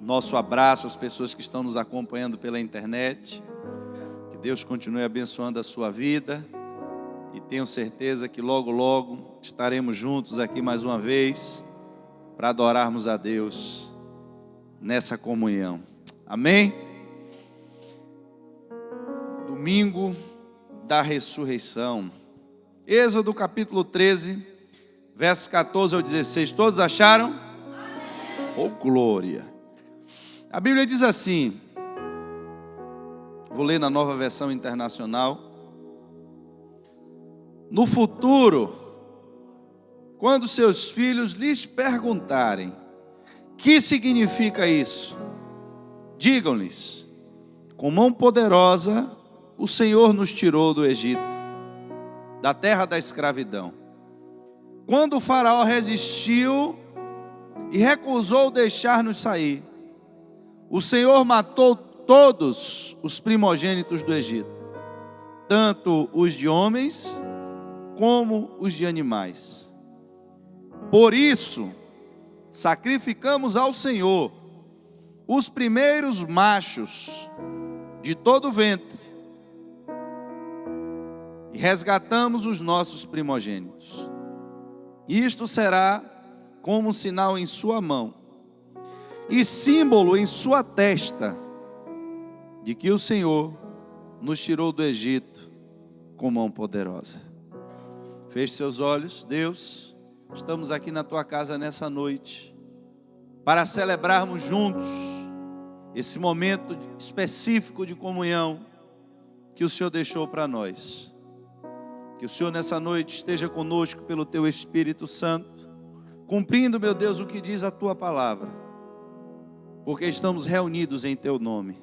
Nosso abraço às pessoas que estão nos acompanhando pela internet. Que Deus continue abençoando a sua vida. E tenho certeza que logo, logo estaremos juntos aqui mais uma vez para adorarmos a Deus nessa comunhão. Amém? Domingo da ressurreição. Êxodo capítulo 13, versos 14 ao 16. Todos acharam? Amém. Oh, glória! A Bíblia diz assim, vou ler na Nova Versão Internacional: no futuro, quando seus filhos lhes perguntarem: que significa isso? Digam-lhes: com mão poderosa o Senhor nos tirou do Egito, da terra da escravidão. Quando o faraó resistiu e recusou deixar-nos sair, o Senhor matou todos os primogênitos do Egito, tanto os de homens como os de animais. Por isso, sacrificamos ao Senhor os primeiros machos de todo o ventre e resgatamos os nossos primogênitos. Isto será como um sinal em sua mão e símbolo em sua testa de que o Senhor nos tirou do Egito com mão poderosa. Feche seus olhos. Deus, estamos aqui na tua casa nessa noite para celebrarmos juntos esse momento específico de comunhão que o Senhor deixou para nós. Que o Senhor nessa noite esteja conosco pelo teu Espírito Santo, cumprindo, meu Deus, o que diz a tua palavra, porque estamos reunidos em teu nome.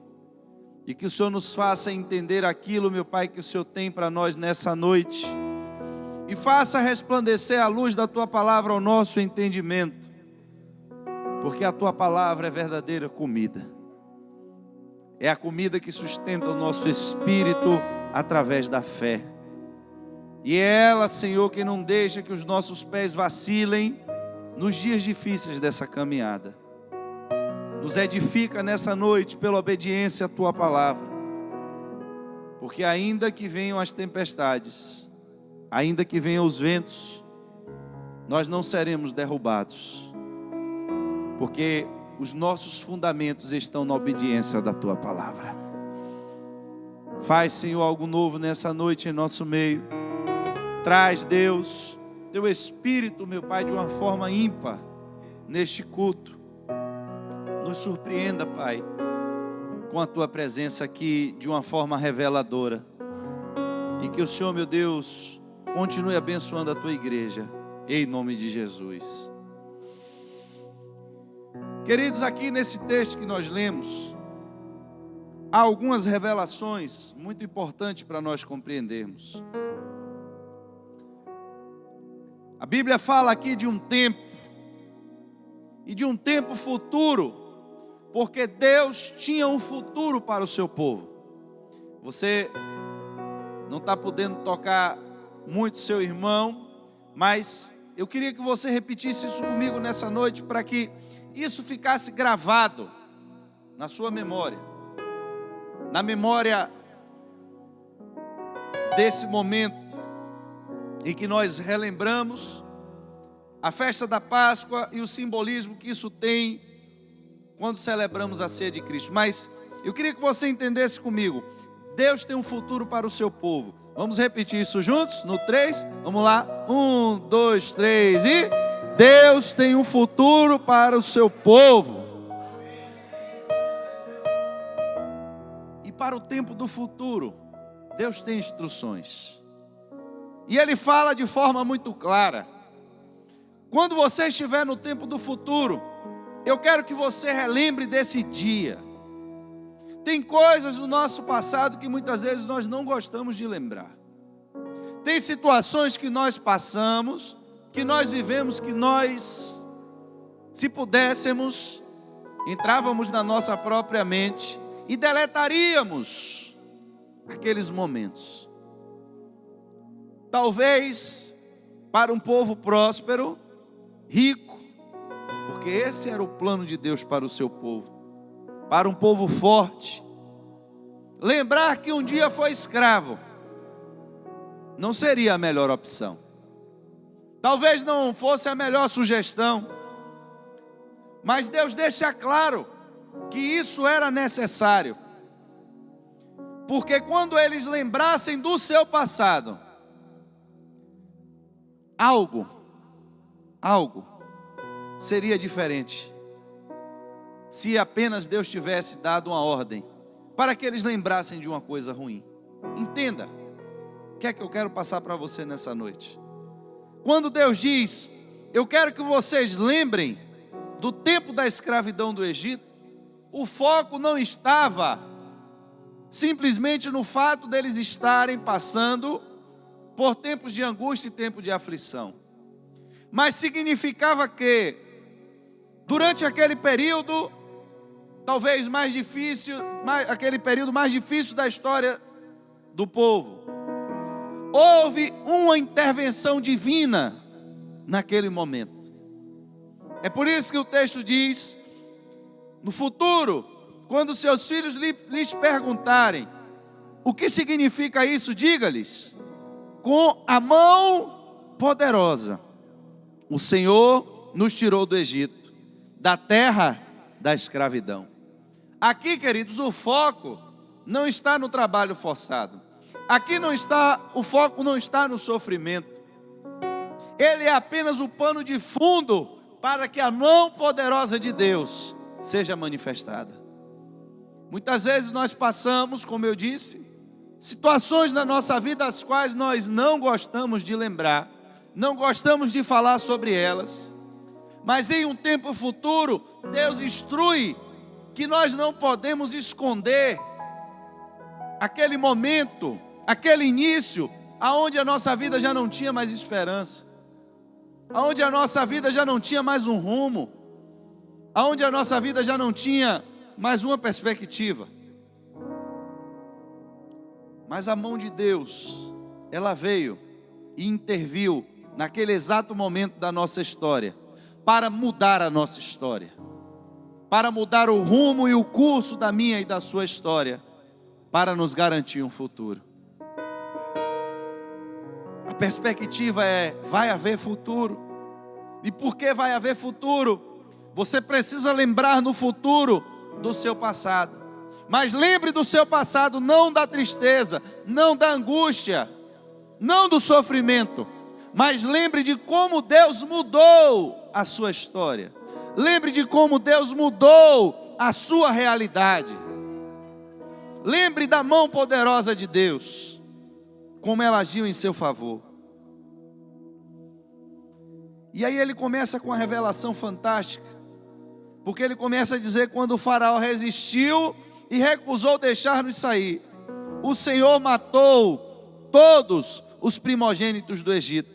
E que o Senhor nos faça entender aquilo, meu Pai, que o Senhor tem para nós nessa noite, e faça resplandecer a luz da tua palavra ao nosso entendimento, porque a tua palavra é verdadeira comida. É a comida que sustenta o nosso espírito através da fé. E é ela, Senhor, que não deixa que os nossos pés vacilem nos dias difíceis dessa caminhada. Nos edifica nessa noite pela obediência à tua palavra. Porque ainda que venham as tempestades, ainda que venham os ventos, nós não seremos derrubados. Porque os nossos fundamentos estão na obediência da tua palavra. Faz, Senhor, algo novo nessa noite em nosso meio. Traz, Deus, teu Espírito, meu Pai, de uma forma ímpar neste culto. Nos surpreenda, Pai, com a tua presença aqui de uma forma reveladora. E que o Senhor, meu Deus, continue abençoando a tua igreja, em nome de Jesus. Queridos, aqui nesse texto que nós lemos, há algumas revelações muito importantes para nós compreendermos. A Bíblia fala aqui de um tempo, e de um tempo futuro, porque Deus tinha um futuro para o seu povo. Você não está podendo tocar muito seu irmão, mas eu queria que você repetisse isso comigo nessa noite, para que isso ficasse gravado na sua memória, na memória desse momento em que nós relembramos a festa da Páscoa e o simbolismo que isso tem quando celebramos a ceia de Cristo. Mas eu queria que você entendesse comigo: Deus tem um futuro para o seu povo. Vamos repetir isso juntos? No 3, vamos lá. 1, 2, 3 e... Deus tem um futuro para o seu povo. E para o tempo do futuro, Deus tem instruções. E Ele fala de forma muito clara. Quando você estiver no tempo do futuro, eu quero que você relembre desse dia. Tem coisas do nosso passado que muitas vezes nós não gostamos de lembrar. Tem situações que nós passamos, que nós vivemos, que nós, se pudéssemos, entrávamos na nossa própria mente e deletaríamos aqueles momentos. Talvez para um povo próspero, rico, porque esse era o plano de Deus para o seu povo. para um povo forte, lembrar que um dia foi escravo, não seria a melhor opção. Talvez não fosse a melhor sugestão, mas Deus deixa claro que isso era necessário, porque quando eles lembrassem do seu passado, algo seria diferente, se apenas Deus tivesse dado uma ordem para que eles lembrassem de uma coisa ruim. Entenda, o que é que eu quero passar para você nessa noite? Quando Deus diz, eu quero que vocês lembrem do tempo da escravidão do Egito, o foco não estava simplesmente no fato deles estarem passando por tempos de angústia e tempo de aflição, mas significava que, durante aquele período, talvez mais difícil, aquele período mais difícil da história do povo, houve uma intervenção divina naquele momento. É por isso que o texto diz, no futuro, quando seus filhos lhes perguntarem o que significa isso, diga-lhes, com a mão poderosa, o Senhor nos tirou do Egito, da terra da escravidão. Aqui, queridos, o foco não está no trabalho forçado. Aqui o foco não está no sofrimento. Ele é apenas o pano de fundo para que a mão poderosa de Deus seja manifestada. Muitas vezes nós passamos, como eu disse, situações na nossa vida as quais nós não gostamos de lembrar, não gostamos de falar sobre elas, mas em um tempo futuro, Deus instrui que nós não podemos esconder aquele momento, aquele início, aonde a nossa vida já não tinha mais esperança, aonde a nossa vida já não tinha mais um rumo, aonde a nossa vida já não tinha mais uma perspectiva. Mas a mão de Deus, ela veio e interviu naquele exato momento da nossa história, para mudar a nossa história, para mudar o rumo e o curso da minha e da sua história, para nos garantir um futuro. A perspectiva é, vai haver futuro. E por que vai haver futuro? Você precisa lembrar no futuro do seu passado. Mas lembre do seu passado, não da tristeza, não da angústia, não do sofrimento, mas lembre de como Deus mudou a sua história. Lembre de como Deus mudou a sua realidade. Lembre da mão poderosa de Deus, como ela agiu em seu favor. E aí ele começa com uma revelação fantástica, porque ele começa a dizer, quando o faraó resistiu e recusou deixar-nos sair, o Senhor matou todos os primogênitos do Egito,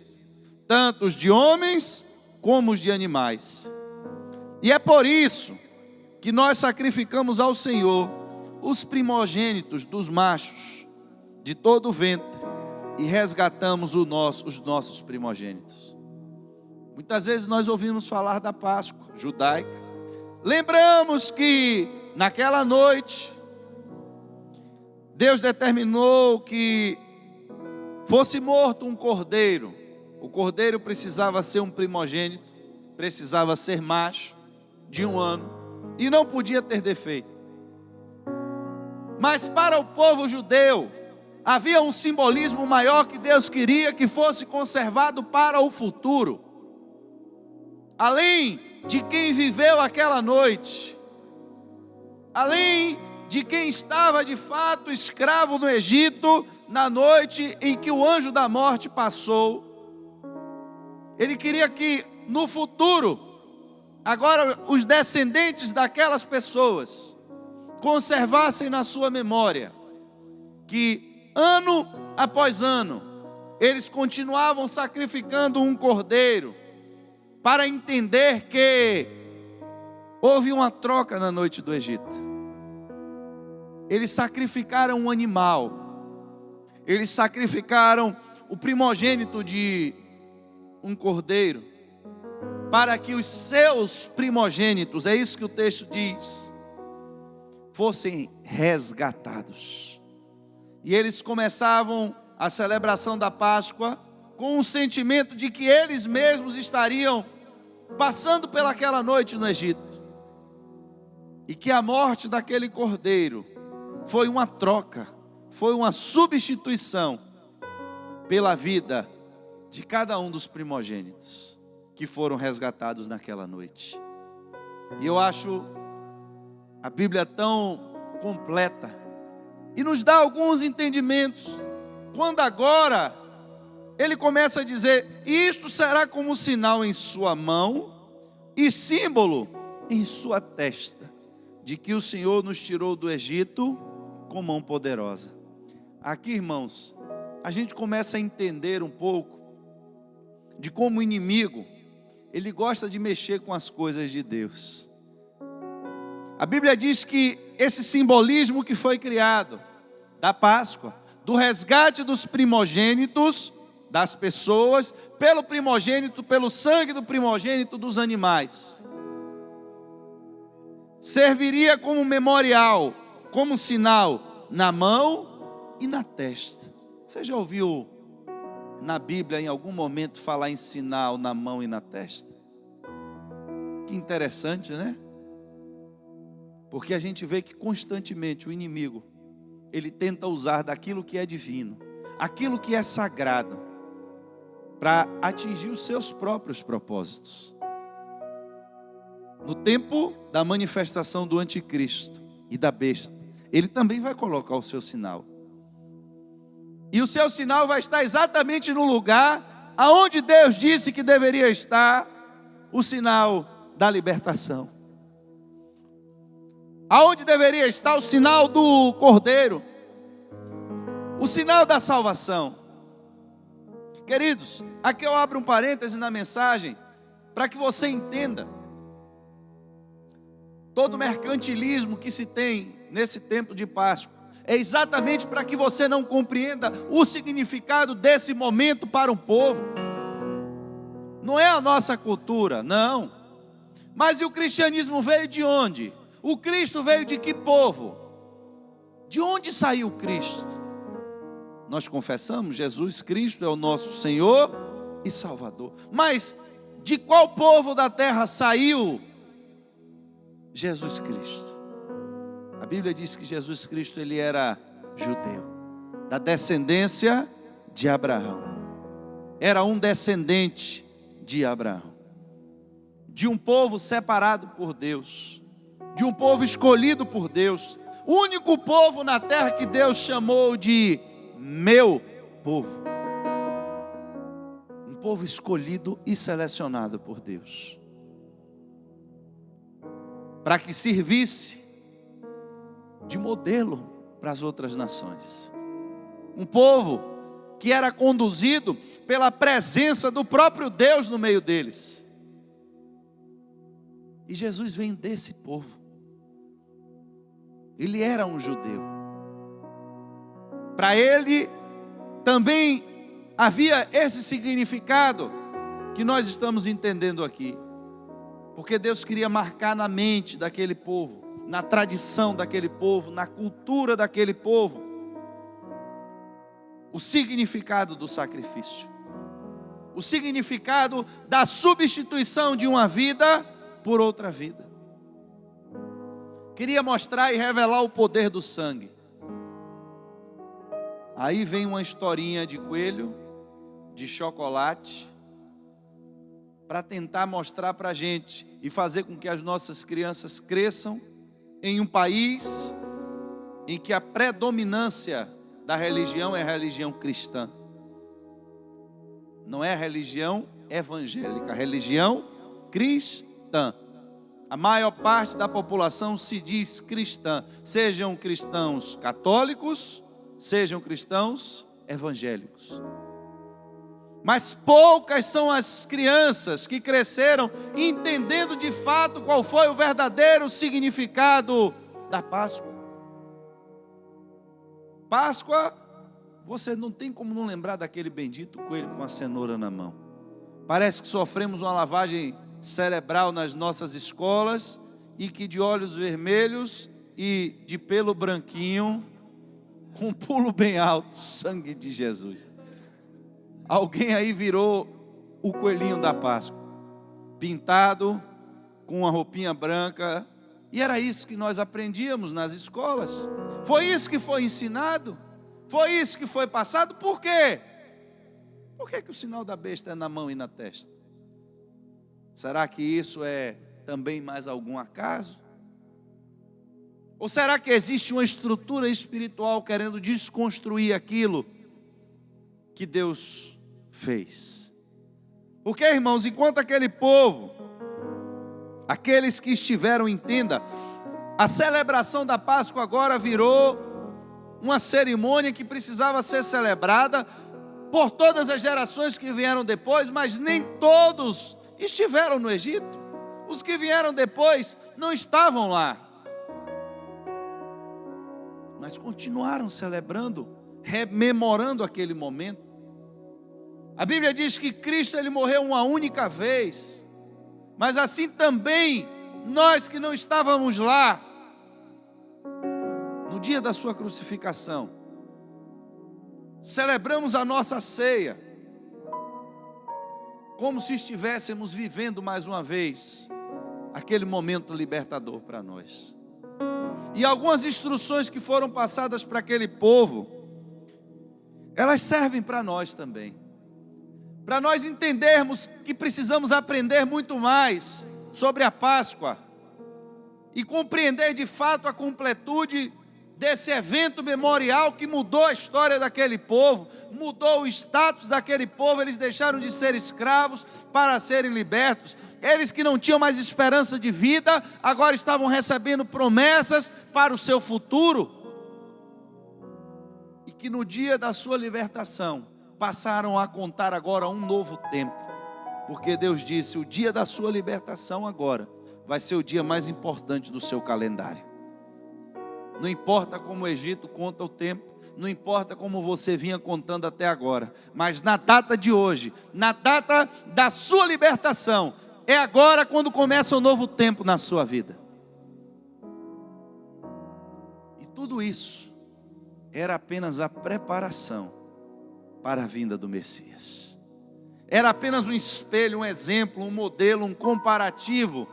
tanto os de homens como os de animais. E é por isso que nós sacrificamos ao Senhor os primogênitos dos machos de todo o ventre e resgatamos os nossos primogênitos. Muitas vezes nós ouvimos falar da Páscoa judaica. Lembramos que naquela noite Deus determinou que fosse morto um cordeiro. O cordeiro precisava ser um primogênito, precisava ser macho, de 1 ano, e não podia ter defeito. Mas para o povo judeu havia um simbolismo maior que Deus queria que fosse conservado para o futuro. Além de quem viveu aquela noite, além de quem estava de fato escravo no Egito, na noite em que o anjo da morte passou, ele queria que no futuro, agora os descendentes daquelas pessoas conservassem na sua memória que ano após ano eles continuavam sacrificando um cordeiro, para entender que houve uma troca na noite do Egito. Eles sacrificaram um animal, eles sacrificaram o primogênito de um cordeiro, para que os seus primogênitos, é isso que o texto diz, fossem resgatados. E eles começavam a celebração da Páscoa com um sentimento de que eles mesmos estariam passando pelaquela noite no Egito. E que a morte daquele cordeiro foi uma troca, foi uma substituição pela vida de cada um dos primogênitos que foram resgatados naquela noite. E eu acho a Bíblia tão completa e nos dá alguns entendimentos, quando agora ele começa a dizer: isto será como sinal em sua mão e símbolo em sua testa, de que o Senhor nos tirou do Egito com mão poderosa. Aqui, irmãos, a gente começa a entender um pouco de como o inimigo, ele gosta de mexer com as coisas de Deus. A Bíblia diz que esse simbolismo que foi criado da Páscoa, do resgate dos primogênitos das pessoas, pelo primogênito, pelo sangue do primogênito dos animais, serviria como memorial, como sinal na mão e na testa. Você já ouviu na Bíblia em algum momento falar em sinal na mão e na testa? Que interessante, né? Porque a gente vê que constantemente o inimigo, ele tenta usar daquilo que é divino, aquilo que é sagrado, para atingir os seus próprios propósitos. No tempo da manifestação do anticristo e da besta, ele também vai colocar o seu sinal. E o seu sinal vai estar exatamente no lugar aonde Deus disse que deveria estar, o sinal da libertação. Aonde deveria estar o sinal do Cordeiro, o sinal da salvação. Queridos, aqui eu abro um parêntese na mensagem, para que você entenda. Todo mercantilismo que se tem nesse tempo de Páscoa é exatamente para que você não compreenda o significado desse momento para um povo. Não é a nossa cultura, não. Mas e o cristianismo veio de onde? O Cristo veio de que povo? De onde saiu Cristo? Nós confessamos, Jesus Cristo é o nosso Senhor e Salvador. Mas de qual povo da terra saiu Jesus Cristo? A Bíblia diz que Jesus Cristo, ele era judeu, da descendência de Abraão. Era um descendente de Abraão, de um povo separado por Deus, de um povo escolhido por Deus, o único povo na terra que Deus chamou de meu povo, um povo escolhido e selecionado por Deus, para que servisse de modelo para as outras nações. Um povo que era conduzido pela presença do próprio Deus no meio deles. E Jesus vem desse povo. Ele era um judeu. Para ele também havia esse significado que nós estamos entendendo aqui. Porque Deus queria marcar na mente daquele povo, na tradição daquele povo, na cultura daquele povo, o significado do sacrifício, o significado da substituição de uma vida por outra vida. Queria mostrar e revelar o poder do sangue. Aí vem uma historinha de coelho, de chocolate, para tentar mostrar para a gente e fazer com que as nossas crianças cresçam em um país em que a predominância da religião é a religião cristã. Não é a religião evangélica, a religião cristã. A maior parte da população se diz cristã, sejam cristãos católicos, sejam cristãos evangélicos. Mas poucas são as crianças que cresceram entendendo de fato qual foi o verdadeiro significado da Páscoa. Páscoa, você não tem como não lembrar daquele bendito coelho com a cenoura na mão. Parece que sofremos uma lavagem cerebral nas nossas escolas e que de olhos vermelhos e de pelo branquinho, com um pulo bem alto, sangue de Jesus. Alguém aí virou o coelhinho da Páscoa, pintado, com uma roupinha branca, e era isso que nós aprendíamos nas escolas, foi isso que foi ensinado, foi isso que foi passado. Por quê? Por que o sinal da besta é na mão e na testa? Será que isso é também mais algum acaso? Ou será que existe uma estrutura espiritual querendo desconstruir aquilo que Deus fez? Porque, irmãos, enquanto aquele povo, aqueles que estiveram, entenda, a celebração da Páscoa agora virou uma cerimônia que precisava ser celebrada por todas as gerações que vieram depois, mas nem todos estiveram no Egito. Os que vieram depois não estavam lá, mas continuaram celebrando, rememorando aquele momento. A Bíblia diz que Cristo ele morreu uma única vez, mas assim também nós que não estávamos lá no dia da sua crucificação, celebramos a nossa ceia como se estivéssemos vivendo mais uma vez aquele momento libertador para nós. E algumas instruções que foram passadas para aquele povo, elas servem para nós também, para nós entendermos que precisamos aprender muito mais sobre a Páscoa e compreender de fato a completude desse evento memorial que mudou a história daquele povo, mudou o status daquele povo. Eles deixaram de ser escravos para serem libertos. Eles que não tinham mais esperança de vida, agora estavam recebendo promessas para o seu futuro. E que no dia da sua libertação, passaram a contar agora um novo tempo. Porque Deus disse, o dia da sua libertação agora, vai ser o dia mais importante do seu calendário. Não importa como o Egito conta o tempo, não importa como você vinha contando até agora, mas na data de hoje, na data da sua libertação, é agora quando começa um novo tempo na sua vida. E tudo isso era apenas a preparação para a vinda do Messias. Era apenas um espelho, um exemplo, um modelo, um comparativo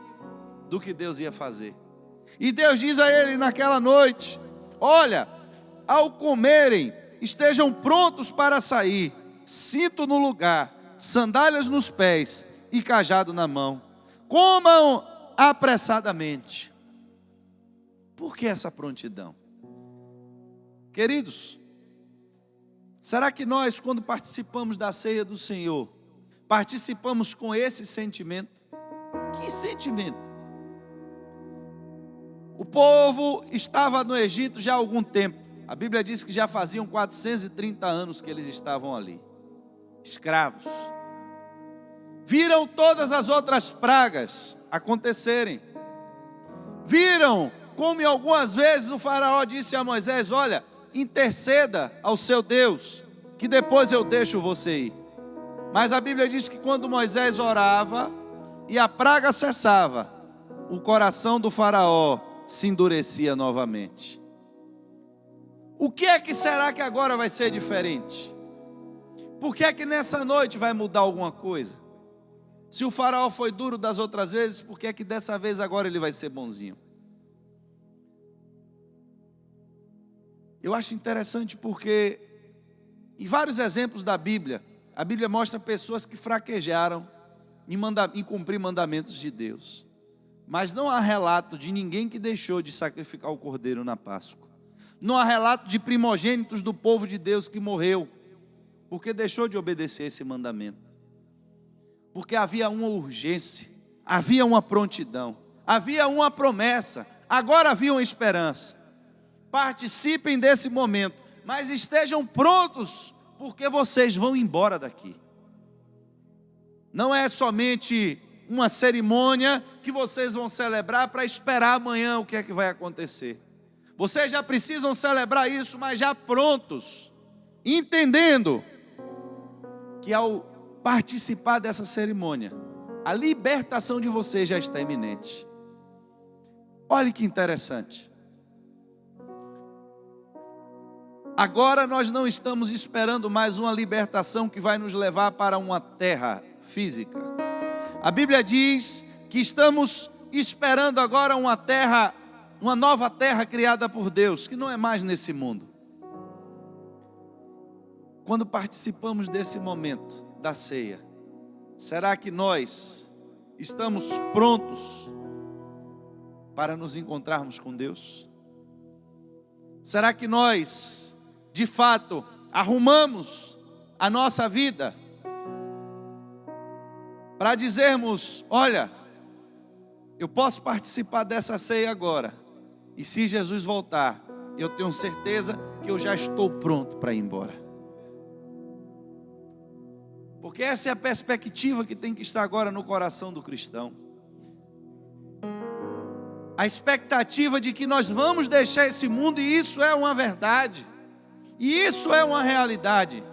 do que Deus ia fazer. E Deus diz a ele naquela noite: olha, ao comerem, estejam prontos para sair, cinto no lugar, sandálias nos pés e cajado na mão. Comam apressadamente. Por que essa prontidão? Queridos, será que nós, quando participamos da ceia do Senhor, participamos com esse sentimento? Que sentimento? O povo estava no Egito já há algum tempo. A Bíblia diz que já faziam 430 anos que eles estavam ali, escravos. Viram todas as outras pragas acontecerem. Viram como algumas vezes o faraó disse a Moisés: olha, interceda ao seu Deus, que depois eu deixo você ir. Mas a Bíblia diz que quando Moisés orava e a praga cessava, o coração do faraó se endurecia novamente. O que é que será que agora vai ser diferente? Por que é que nessa noite vai mudar alguma coisa? Se o faraó foi duro das outras vezes, por que é que dessa vez agora ele vai ser bonzinho? Eu acho interessante porque em vários exemplos da Bíblia, a Bíblia mostra pessoas que fraquejaram em cumprir mandamentos de Deus. Mas não há relato de ninguém que deixou de sacrificar o cordeiro na Páscoa. Não há relato de primogênitos do povo de Deus que morreu porque deixou de obedecer esse mandamento. Porque havia uma urgência, havia uma prontidão, havia uma promessa, agora havia uma esperança. Participem desse momento, mas estejam prontos, porque vocês vão embora daqui. Não é somente uma cerimônia que vocês vão celebrar para esperar amanhã o que é que vai acontecer. Vocês já precisam celebrar isso, mas já prontos, entendendo que ao participar dessa cerimônia, a libertação de vocês já está iminente. Olhe que interessante. Agora nós não estamos esperando mais uma libertação que vai nos levar para uma terra física. A Bíblia diz que estamos esperando agora uma terra, uma nova terra criada por Deus, que não é mais nesse mundo. Quando participamos desse momento da ceia, será que nós estamos prontos para nos encontrarmos com Deus? Será que nós, de fato, arrumamos a nossa vida para dizermos: olha, eu posso participar dessa ceia agora, e se Jesus voltar, eu tenho certeza que eu já estou pronto para ir embora? Porque essa é a perspectiva que tem que estar agora no coração do cristão. A expectativa de que nós vamos deixar esse mundo, e isso é uma verdade, e isso é uma realidade.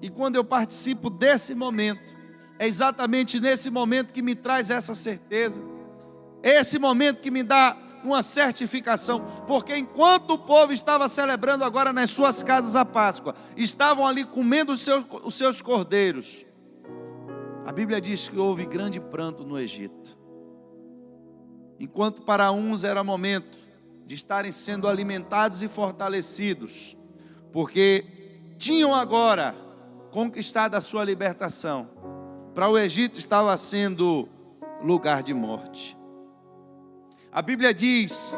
E quando eu participo desse momento, é exatamente nesse momento que me traz essa certeza, é esse momento que me dá uma certificação, porque enquanto o povo estava celebrando agora nas suas casas a Páscoa, estavam ali comendo os seus cordeiros, a Bíblia diz que houve grande pranto no Egito. Enquanto para uns era momento de estarem sendo alimentados e fortalecidos, porque tinham agora conquistado a sua libertação, para o Egito estava sendo lugar de morte. A Bíblia diz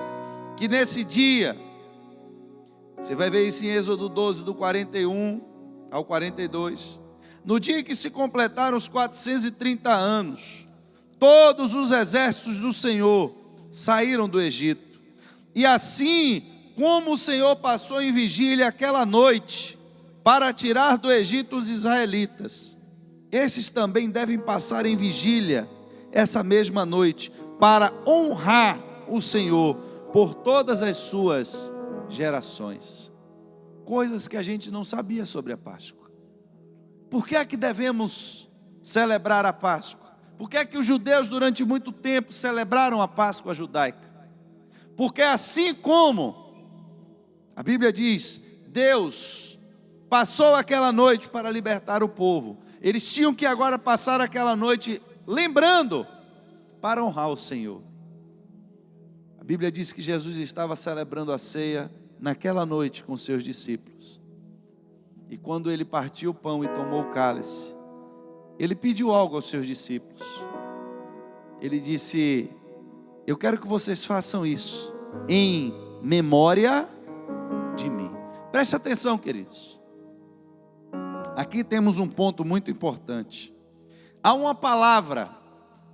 que nesse dia, você vai ver isso em Êxodo 12, do 41 ao 42, no dia em que se completaram os 430 anos, todos os exércitos do Senhor saíram do Egito. E assim como o Senhor passou em vigília aquela noite para tirar do Egito os israelitas, esses também devem passar em vigília essa mesma noite para honrar o Senhor por todas as suas gerações. Coisas que a gente não sabia sobre a Páscoa. Por que é que devemos celebrar a Páscoa? Por que é que os judeus durante muito tempo celebraram a Páscoa judaica? Porque assim como a Bíblia diz, Deus passou aquela noite para libertar o povo, eles tinham que agora passar aquela noite lembrando para honrar o Senhor. A Bíblia diz que Jesus estava celebrando a ceia naquela noite com seus discípulos. E quando ele partiu o pão e tomou o cálice, ele pediu algo aos seus discípulos. Ele disse: eu quero que vocês façam isso em memória de mim. Preste atenção, queridos. Aqui temos um ponto muito importante. Há uma palavra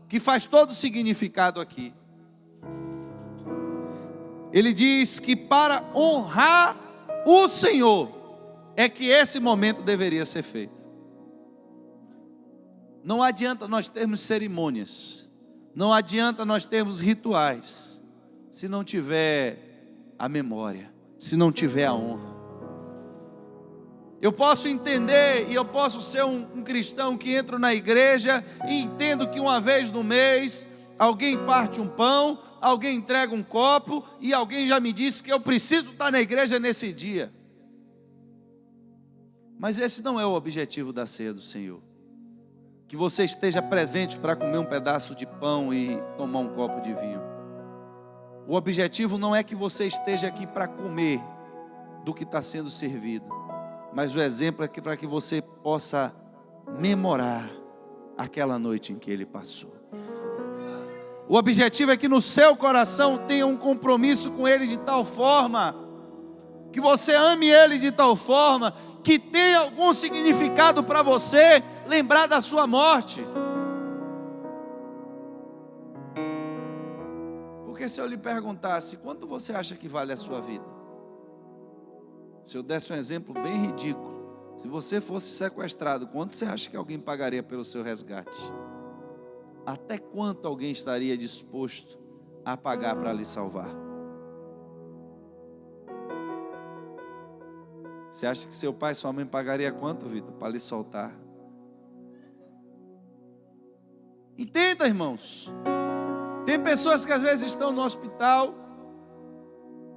que faz todo o significado aqui. Ele diz que para honrar o Senhor é que esse momento deveria ser feito. Não adianta nós termos cerimônias, não adianta nós termos rituais, se não tiver a memória, se não tiver a honra. Eu posso entender e eu posso ser um cristão que entra na igreja e entendo que uma vez no mês alguém parte um pão, alguém entrega um copo e alguém já me disse que eu preciso estar na igreja nesse dia. Mas esse não é o objetivo da ceia do Senhor. Que você esteja presente para comer um pedaço de pão e tomar um copo de vinho. O objetivo não é que você esteja aqui para comer do que está sendo servido, mas o exemplo é que para que você possa memorar aquela noite em que ele passou. O objetivo é que no seu coração tenha um compromisso com ele de tal forma, que você ame ele de tal forma, que tenha algum significado para você lembrar da sua morte. Porque se eu lhe perguntasse, quanto você acha que vale a sua vida? Se eu desse um exemplo bem ridículo, se você fosse sequestrado, quanto você acha que alguém pagaria pelo seu resgate? Até quanto alguém estaria disposto a pagar para lhe salvar? Você acha que seu pai e sua mãe pagaria quanto, Vitor, para lhe soltar? Entenda, irmãos. Tem pessoas que às vezes estão no hospital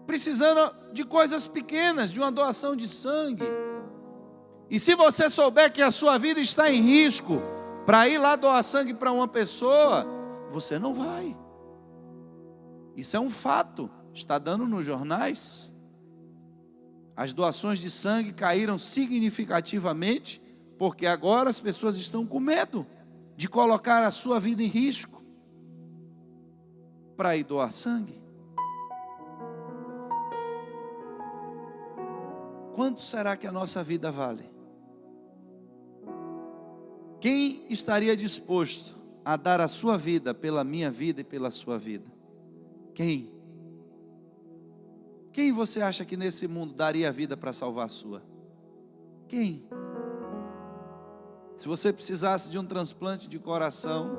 precisando de coisas pequenas, de uma doação de sangue. E se você souber que a sua vida está em risco para ir lá doar sangue para uma pessoa, você não vai. Isso é um fato, está dando nos jornais. As doações de sangue caíram significativamente, porque agora as pessoas estão com medo de colocar a sua vida em risco para ir doar sangue. Quanto será que a nossa vida vale? Quem estaria disposto a dar a sua vida pela minha vida e pela sua vida? Quem? Quem você acha que nesse mundo daria a vida para salvar a sua? Quem? Se você precisasse de um transplante de coração,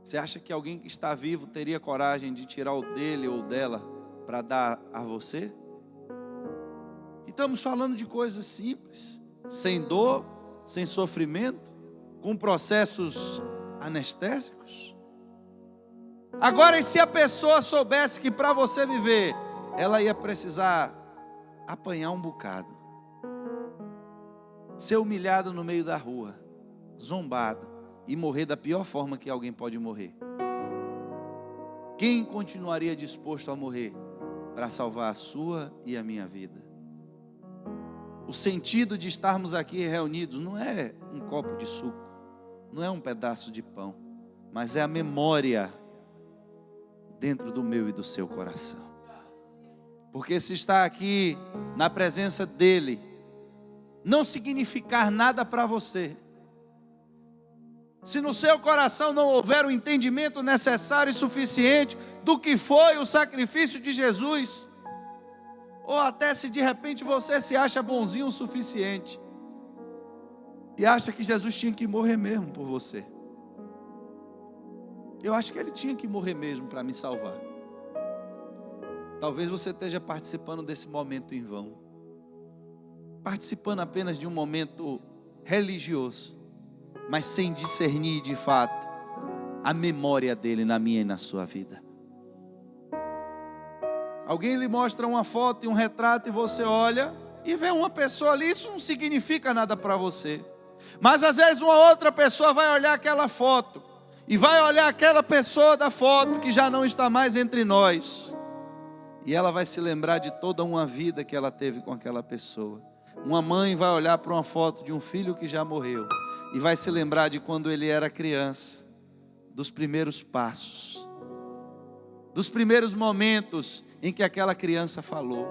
você acha que alguém que está vivo teria coragem de tirar o dele ou dela para dar a você? Estamos falando de coisas simples, sem dor, sem sofrimento, com processos anestésicos. Agora, e se a pessoa soubesse que para você viver, ela ia precisar apanhar um bocado, ser humilhado no meio da rua, zombado e morrer da pior forma que alguém pode morrer? Quem continuaria disposto a morrer para salvar a sua e a minha vida? O sentido de estarmos aqui reunidos não é um copo de suco, não é um pedaço de pão, mas é a memória dentro do meu e do seu coração. Porque se está aqui na presença dele, não significar nada para você, se no seu coração não houver o entendimento necessário e suficiente do que foi o sacrifício de Jesus, ou até se de repente você se acha bonzinho o suficiente e acha que Jesus tinha que morrer mesmo por você. Eu acho que ele tinha que morrer mesmo para me salvar. Talvez você esteja participando desse momento em vão, participando apenas de um momento religioso, mas sem discernir de fato a memória dele na minha e na sua vida. Alguém lhe mostra uma foto e um retrato e você olha e vê uma pessoa ali, isso não significa nada para você. Mas às vezes uma outra pessoa vai olhar aquela foto e vai olhar aquela pessoa da foto que já não está mais entre nós, e ela vai se lembrar de toda uma vida que ela teve com aquela pessoa. Uma mãe vai olhar para uma foto de um filho que já morreu e vai se lembrar de quando ele era criança, dos primeiros passos, dos primeiros momentos em que aquela criança falou.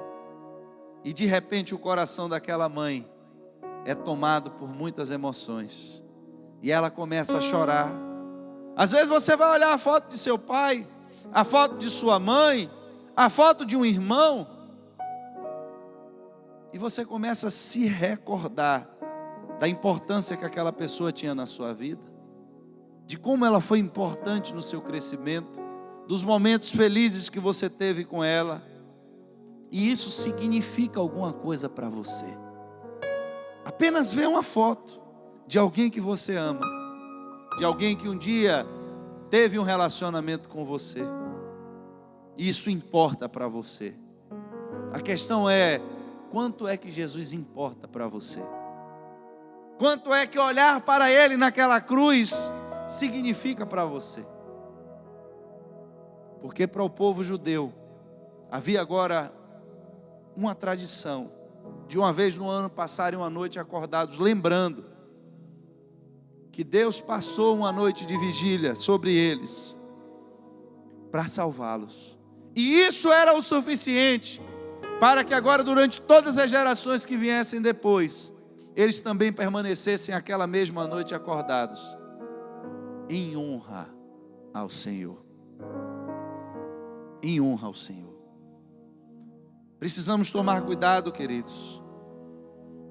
E de repente o coração daquela mãe é tomado por muitas emoções e ela começa a chorar. Às vezes você vai olhar a foto de seu pai, a foto de sua mãe, a foto de um irmão, e você começa a se recordar da importância que aquela pessoa tinha na sua vida, de como ela foi importante no seu crescimento, dos momentos felizes que você teve com ela, e isso significa alguma coisa para você. Apenas ver uma foto de alguém que você ama, de alguém que um dia teve um relacionamento com você, isso importa para você. A questão é, quanto é que Jesus importa para você? Quanto é que olhar para ele naquela cruz significa para você? Porque para o povo judeu havia agora uma tradição de uma vez no ano passarem uma noite acordados, lembrando que Deus passou uma noite de vigília sobre eles para salvá-los. E isso era o suficiente para que agora, durante todas as gerações que viessem depois, eles também permanecessem aquela mesma noite acordados, em honra ao Senhor. Em honra ao Senhor. Precisamos tomar cuidado, queridos,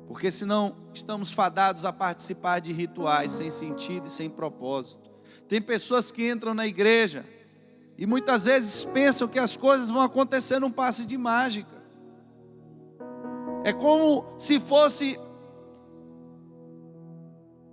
porque senão estamos fadados a participar de rituais sem sentido e sem propósito. Tem pessoas que entram na igreja e muitas vezes pensam que as coisas vão acontecer num passe de mágica. É como se fosse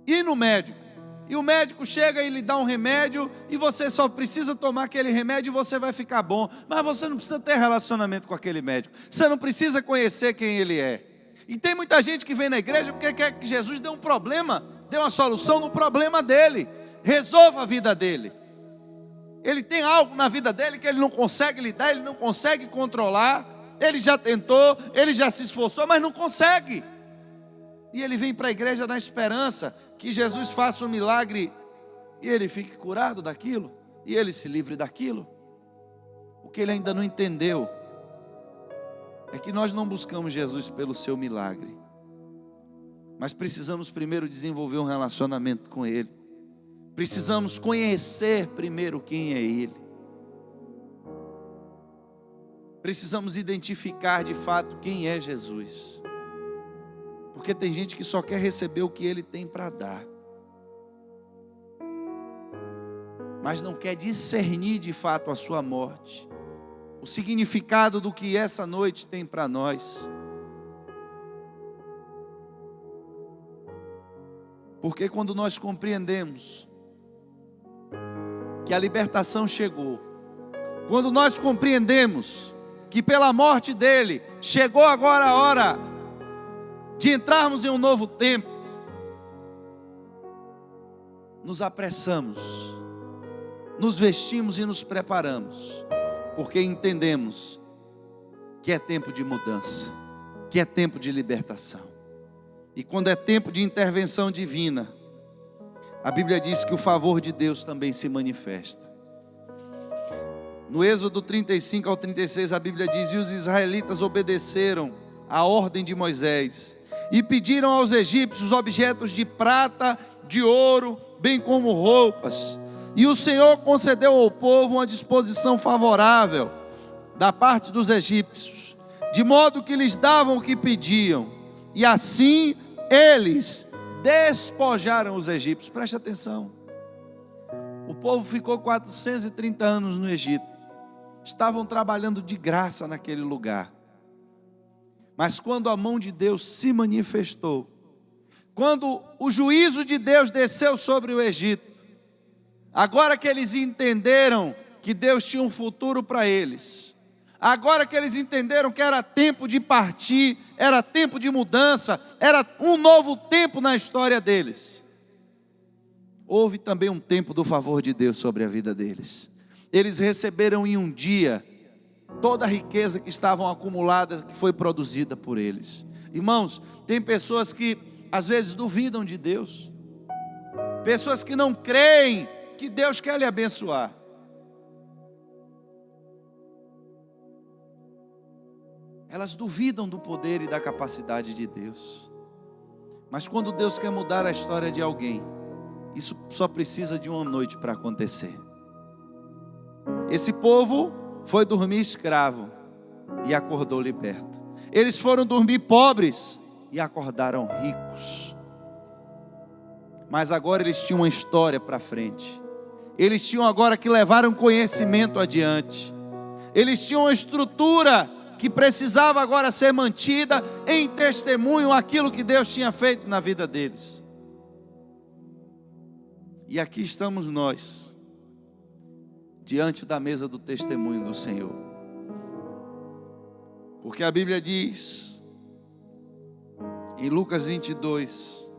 ir no médico e o médico chega e lhe dá um remédio, e você só precisa tomar aquele remédio e você vai ficar bom. Mas você não precisa ter relacionamento com aquele médico, você não precisa conhecer quem ele é. E tem muita gente que vem na igreja porque quer que Jesus dê um problema, dê uma solução no problema dele, resolva a vida dele. Ele tem algo na vida dele que ele não consegue lidar, ele não consegue controlar, ele já tentou, ele já se esforçou, mas não consegue. E ele vem para a igreja na esperança que Jesus faça um milagre e ele fique curado daquilo, e ele se livre daquilo. O que ele ainda não entendeu é que nós não buscamos Jesus pelo seu milagre, mas precisamos primeiro desenvolver um relacionamento com Ele. Precisamos conhecer primeiro quem é Ele. Precisamos identificar de fato quem é Jesus. Porque tem gente que só quer receber o que Ele tem para dar, mas não quer discernir de fato a sua morte, o significado do que essa noite tem para nós. Porque quando nós compreendemos que a libertação chegou, quando nós compreendemos que pela morte dele chegou agora a hora de entrarmos em um novo tempo, nos apressamos, nos vestimos e nos preparamos, porque entendemos que é tempo de mudança, que é tempo de libertação. E quando é tempo de intervenção divina, a Bíblia diz que o favor de Deus também se manifesta. No Êxodo 35 ao 36, a Bíblia diz: e os israelitas obedeceram à ordem de Moisés e pediram aos egípcios objetos de prata, de ouro, bem como roupas. E o Senhor concedeu ao povo uma disposição favorável da parte dos egípcios, de modo que lhes davam o que pediam, e assim eles despojaram os egípcios. Preste atenção, o povo ficou 430 anos no Egito, estavam trabalhando de graça naquele lugar, mas quando a mão de Deus se manifestou, quando o juízo de Deus desceu sobre o Egito, agora que eles entenderam que Deus tinha um futuro para eles, agora que eles entenderam que era tempo de partir, era tempo de mudança, era um novo tempo na história deles, houve também um tempo do favor de Deus sobre a vida deles. Eles receberam em um dia toda a riqueza que estavam acumulada, que foi produzida por eles. Irmãos, tem pessoas que às vezes duvidam de Deus, pessoas que não creem que Deus quer lhe abençoar. Elas duvidam do poder e da capacidade de Deus. Mas quando Deus quer mudar a história de alguém, isso só precisa de uma noite para acontecer. Esse povo foi dormir escravo e acordou liberto. Eles foram dormir pobres e acordaram ricos. Mas agora eles tinham uma história para frente. Eles tinham agora que levar um conhecimento adiante. Eles tinham uma estrutura que precisava agora ser mantida em testemunho aquilo que Deus tinha feito na vida deles. E aqui estamos nós, diante da mesa do testemunho do Senhor. Porque a Bíblia diz, em Lucas 22,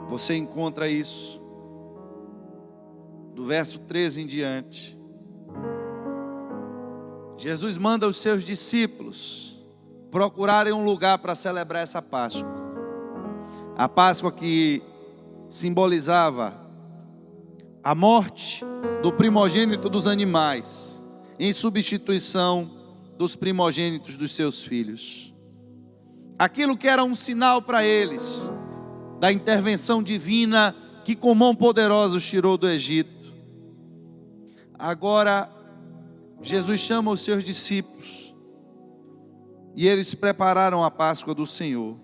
você encontra isso, do verso 13 em diante. Jesus manda os seus discípulos procurarem um lugar para celebrar essa Páscoa. A Páscoa que simbolizava a morte do primogênito dos animais, em substituição dos primogênitos dos seus filhos. Aquilo que era um sinal para eles, da intervenção divina que com mão poderosa os tirou do Egito. Agora, Jesus chama os seus discípulos, e eles prepararam a Páscoa do Senhor.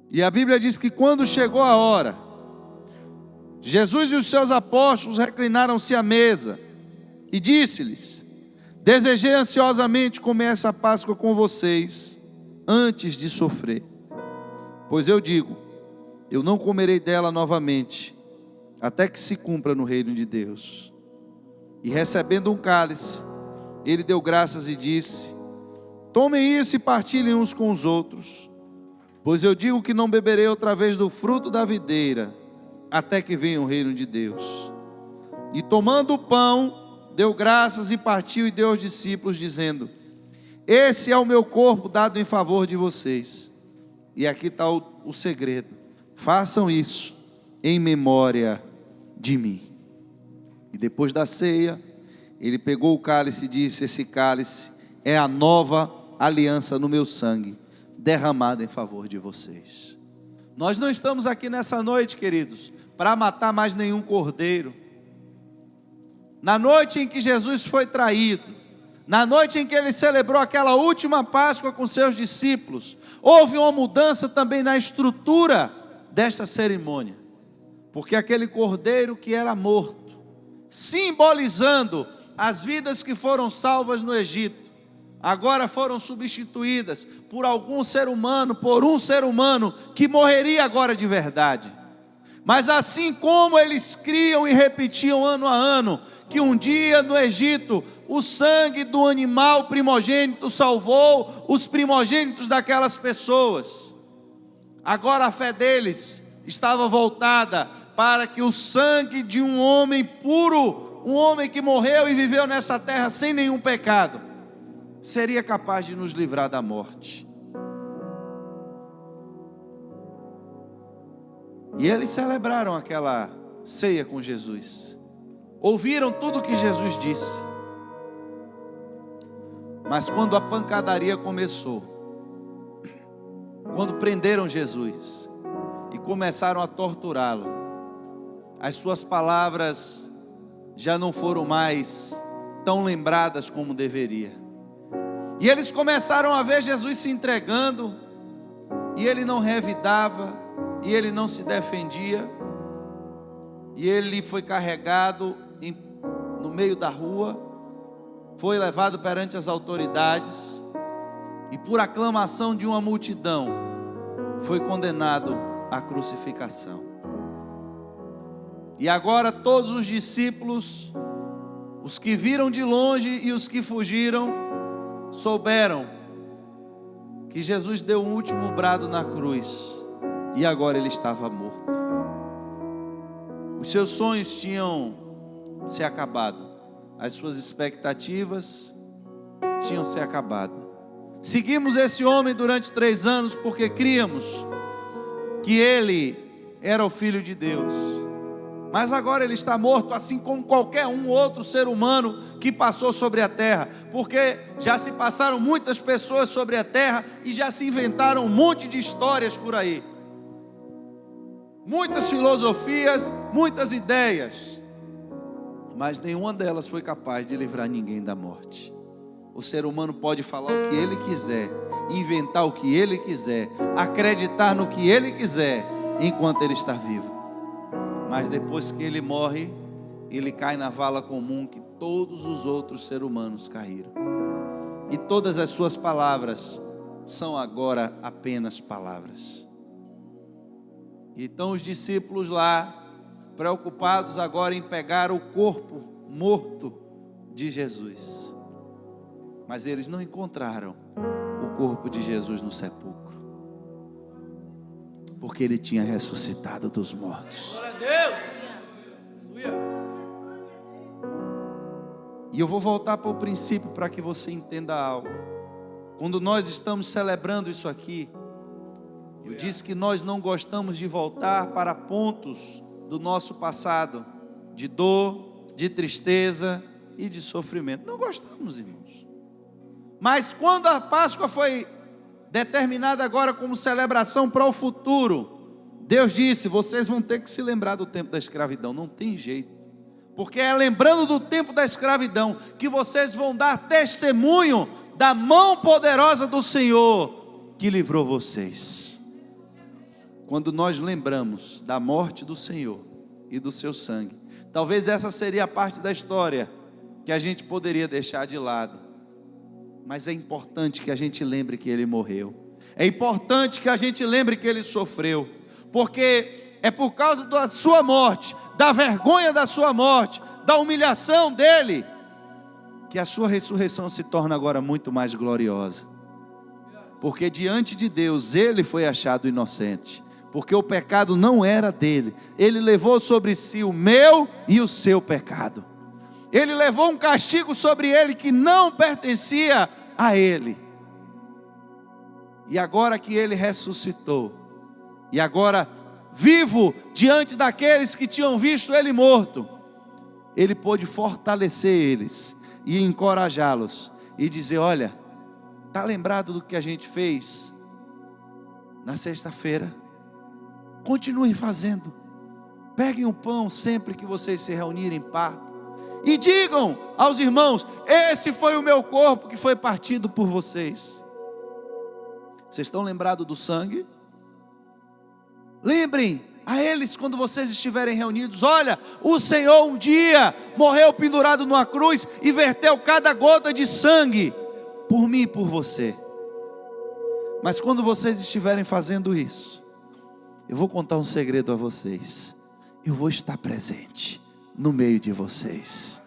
E a Bíblia diz que quando chegou a hora, Jesus e os seus apóstolos reclinaram-se à mesa, e disse-lhes: desejei ansiosamente comer essa Páscoa com vocês, antes de sofrer. Pois eu digo eu não comerei dela novamente, até que se cumpra no reino de Deus. E recebendo um cálice, ele deu graças e disse: tomem isso e partilhem uns com os outros, pois eu digo que não beberei outra vez do fruto da videira, até que venha o reino de Deus. E tomando o pão, deu graças e partiu e deu aos discípulos, dizendo: esse é o meu corpo dado em favor de vocês. E aqui está o segredo: façam isso em memória de mim. E depois da ceia, ele pegou o cálice e disse: esse cálice é a nova aliança no meu sangue, derramada em favor de vocês. Nós não estamos aqui nessa noite, queridos, para matar mais nenhum cordeiro. Na noite em que Jesus foi traído, na noite em que ele celebrou aquela última Páscoa com seus discípulos, houve uma mudança também na estrutura desta cerimônia, porque aquele cordeiro que era morto, simbolizando as vidas que foram salvas no Egito, agora foram substituídas por um ser humano que morreria agora de verdade. Mas assim como eles criam e repetiam ano a ano, que um dia no Egito, o sangue do animal primogênito salvou os primogênitos daquelas pessoas, agora a fé deles estava voltada para que o sangue de um homem puro, um homem que morreu e viveu nessa terra sem nenhum pecado, seria capaz de nos livrar da morte. E eles celebraram aquela ceia com Jesus, ouviram tudo o que Jesus disse. Mas quando a pancadaria começou, quando prenderam Jesus e começaram a torturá-lo, as suas palavras já não foram mais tão lembradas como deveria. E eles começaram a ver Jesus se entregando, e ele não revidava, e ele não se defendia, e ele foi carregado no meio da rua, foi levado perante as autoridades, e por aclamação de uma multidão, foi condenado à crucificação. E agora todos os discípulos, os que viram de longe e os que fugiram, souberam que Jesus deu um último brado na cruz, e agora ele estava morto. Os seus sonhos tinham se acabado, as suas expectativas tinham se acabado. Seguimos esse homem durante 3 anos porque críamos que ele era o Filho de Deus, mas agora ele está morto, assim como qualquer outro ser humano que passou sobre a terra, porque já se passaram muitas pessoas sobre a terra e já se inventaram um monte de histórias por aí, muitas filosofias, muitas ideias, mas nenhuma delas foi capaz de livrar ninguém da morte. O ser humano pode falar o que ele quiser, inventar o que ele quiser, acreditar no que ele quiser, enquanto ele está vivo. Mas depois que ele morre, ele cai na vala comum que todos os outros seres humanos caíram. E todas as suas palavras são agora apenas palavras. Então os discípulos lá, preocupados agora em pegar o corpo morto de Jesus, mas eles não encontraram o corpo de Jesus no sepulcro, porque ele tinha ressuscitado dos mortos. Glória a Deus. Aleluia. E eu vou voltar para o princípio para que você entenda algo. Quando nós estamos celebrando isso aqui, eu disse que nós não gostamos de voltar para pontos do nosso passado, de dor, de tristeza e de sofrimento. Não gostamos, irmãos. Mas quando a Páscoa foi determinada agora como celebração para o futuro, Deus disse: vocês vão ter que se lembrar do tempo da escravidão. Não tem jeito, porque é lembrando do tempo da escravidão que vocês vão dar testemunho da mão poderosa do Senhor que livrou vocês. Quando nós lembramos da morte do Senhor e do seu sangue, talvez essa seria a parte da história que a gente poderia deixar de lado, mas é importante que a gente lembre que ele morreu, é importante que a gente lembre que ele sofreu, porque é por causa da sua morte, da vergonha da sua morte, da humilhação dele, que a sua ressurreição se torna agora muito mais gloriosa. Porque diante de Deus ele foi achado inocente, porque o pecado não era dele. Ele levou sobre si o meu e o seu pecado. Ele levou um castigo sobre ele que não pertencia a ele. E agora que ele ressuscitou, e agora vivo diante daqueles que tinham visto ele morto, ele pôde fortalecer eles e encorajá-los e dizer: olha, está lembrado do que a gente fez na sexta-feira? Continuem fazendo. Peguem o pão sempre que vocês se reunirem, partam e digam aos irmãos: esse foi o meu corpo que foi partido por vocês. Vocês estão lembrados do sangue? Lembrem a eles quando vocês estiverem reunidos: olha, o Senhor um dia morreu pendurado numa cruz e verteu cada gota de sangue por mim e por você. Mas quando vocês estiverem fazendo isso, eu vou contar um segredo a vocês: eu vou estar presente no meio de vocês,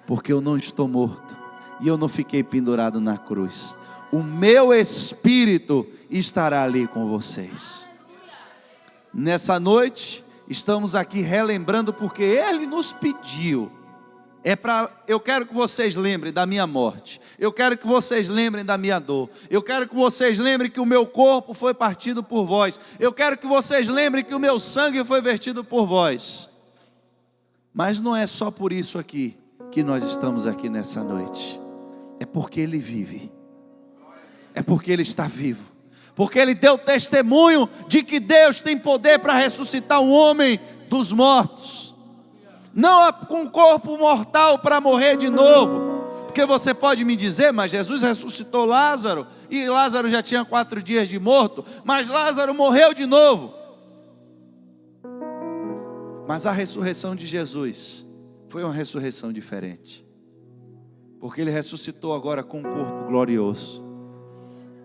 porque eu não estou morto e eu não fiquei pendurado na cruz. O meu espírito estará ali com vocês. Nessa noite, estamos aqui relembrando, porque Ele nos pediu. Eu quero que vocês lembrem da minha morte. Eu quero que vocês lembrem da minha dor. Eu quero que vocês lembrem que o meu corpo foi partido por vós. Eu quero que vocês lembrem que o meu sangue foi vertido por vós. Mas não é só por isso aqui que nós estamos aqui nessa noite. É porque Ele vive. É porque Ele está vivo. Porque Ele deu testemunho de que Deus tem poder para ressuscitar um homem dos mortos. Não com corpo mortal para morrer de novo. Porque você pode me dizer: mas Jesus ressuscitou Lázaro, e Lázaro já tinha 4 dias de morto, mas Lázaro morreu de novo. Mas a ressurreição de Jesus foi uma ressurreição diferente. Porque Ele ressuscitou agora com um corpo glorioso.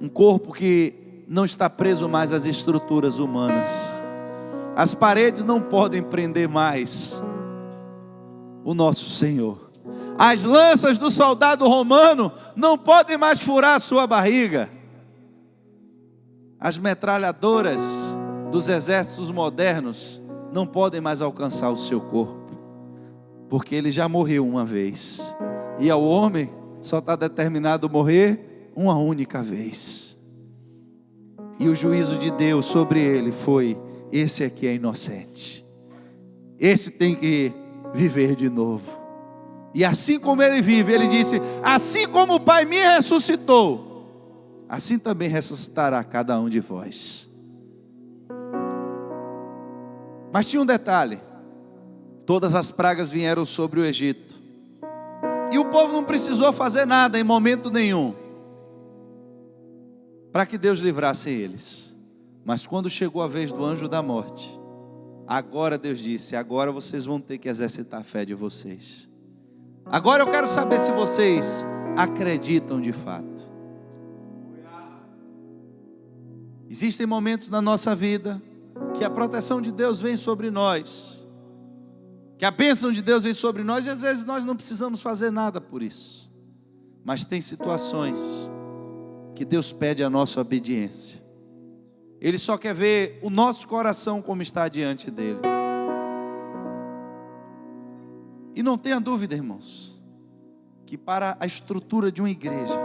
Um corpo que não está preso mais às estruturas humanas. As paredes não podem prender mais o nosso Senhor. As lanças do soldado romano não podem mais furar a sua barriga. As metralhadoras dos exércitos modernos não podem mais alcançar o seu corpo, porque ele já morreu uma vez, e ao homem só está determinado morrer uma única vez. E o juízo de Deus sobre ele foi: esse aqui é inocente, esse tem que viver de novo. E assim como ele vive, ele disse: assim como o Pai me ressuscitou, assim também ressuscitará cada um de vós. Mas tinha um detalhe: todas as pragas vieram sobre o Egito, e o povo não precisou fazer nada em momento nenhum para que Deus livrasse eles. Mas quando chegou a vez do anjo da morte, agora Deus disse: agora vocês vão ter que exercitar a fé de vocês. Agora eu quero saber se vocês acreditam de fato. Existem momentos na nossa vida que a proteção de Deus vem sobre nós, que a bênção de Deus vem sobre nós, e às vezes nós não precisamos fazer nada por isso. Mas tem situações que Deus pede a nossa obediência. Ele só quer ver o nosso coração como está diante dele. E não tenha dúvida, irmãos, que para a estrutura de uma igreja,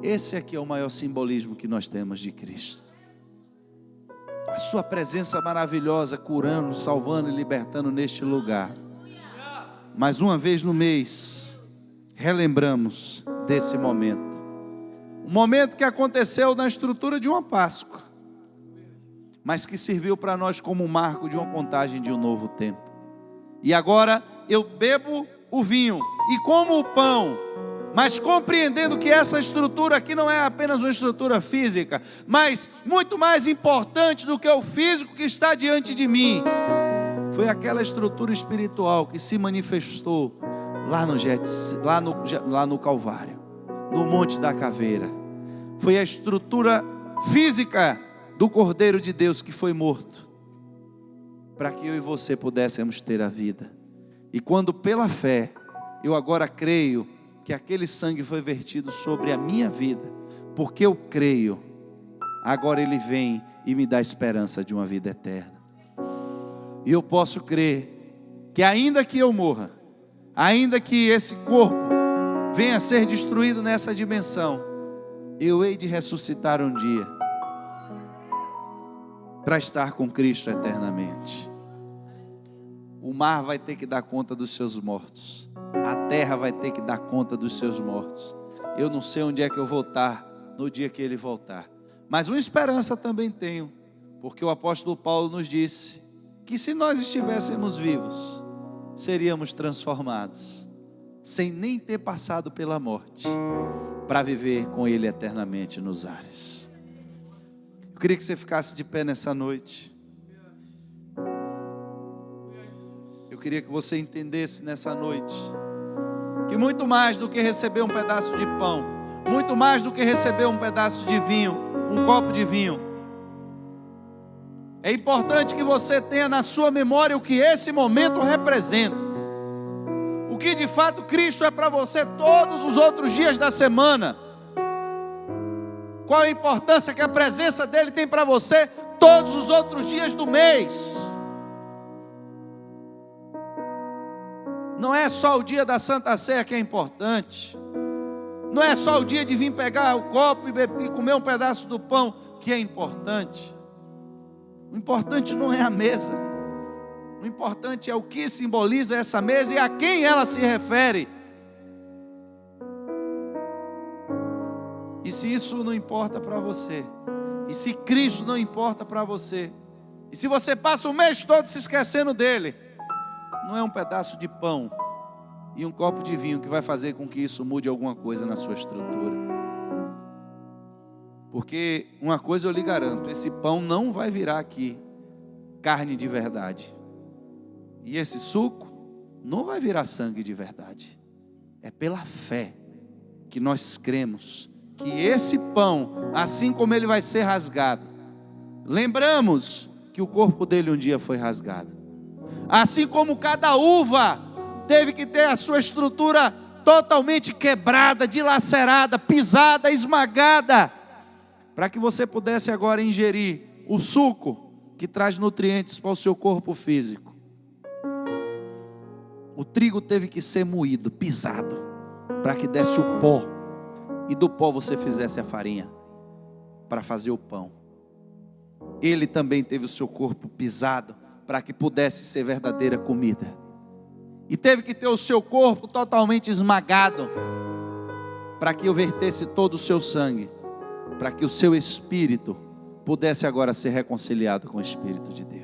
esse aqui é o maior simbolismo que nós temos de Cristo. A sua presença maravilhosa, curando, salvando e libertando neste lugar. Mas uma vez no mês, relembramos desse momento. Um momento que aconteceu na estrutura de uma Páscoa, mas que serviu para nós como um marco de uma contagem de um novo tempo. E agora eu bebo o vinho e como o pão, mas compreendendo que essa estrutura aqui não é apenas uma estrutura física, mas muito mais importante do que o físico que está diante de mim, foi aquela estrutura espiritual que se manifestou lá no Calvário, no Monte da Caveira. Foi a estrutura física do Cordeiro de Deus que foi morto, para que eu e você pudéssemos ter a vida. E quando pela fé, eu agora creio que aquele sangue foi vertido sobre a minha vida, porque eu creio, agora Ele vem e me dá esperança de uma vida eterna. E eu posso crer que ainda que eu morra, ainda que esse corpo venha a ser destruído nessa dimensão, eu hei de ressuscitar um dia, para estar com Cristo eternamente. O mar vai ter que dar conta dos seus mortos, a terra vai ter que dar conta dos seus mortos. Eu não sei onde é que eu vou estar no dia que Ele voltar, mas uma esperança também tenho, porque o apóstolo Paulo nos disse que se nós estivéssemos vivos, seríamos transformados, sem nem ter passado pela morte, para viver com Ele eternamente nos ares. Eu queria que você ficasse de pé nessa noite. Eu queria que você entendesse nessa noite que muito mais do que receber um pedaço de pão, muito mais do que receber um pedaço de vinho, um copo de vinho, é importante que você tenha na sua memória o que esse momento representa, o que de fato Cristo é para você todos os outros dias da semana. Qual a importância que a presença dEle tem para você todos os outros dias do mês. Não é só o dia da Santa Ceia que é importante. Não é só o dia de vir pegar o copo e comer um pedaço do pão que é importante. O importante não é a mesa. O importante é o que simboliza essa mesa e a quem ela se refere. E se isso não importa para você, e se Cristo não importa para você, e se você passa o mês todo se esquecendo dele, não é um pedaço de pão e um copo de vinho que vai fazer com que isso mude alguma coisa na sua estrutura. Porque uma coisa eu lhe garanto, esse pão não vai virar aqui carne de verdade. E esse suco não vai virar sangue de verdade. É pela fé que nós cremos que esse pão, assim como ele vai ser rasgado, lembramos que o corpo dele um dia foi rasgado. Assim como cada uva teve que ter a sua estrutura totalmente quebrada, dilacerada, pisada, esmagada, para que você pudesse agora ingerir o suco que traz nutrientes para o seu corpo físico. O trigo teve que ser moído, pisado, para que desse o pó, e do pó você fizesse a farinha, para fazer o pão. Ele também teve o seu corpo pisado, para que pudesse ser verdadeira comida. E teve que ter o seu corpo totalmente esmagado, para que eu vertesse todo o seu sangue, para que o seu espírito pudesse agora ser reconciliado com o Espírito de Deus.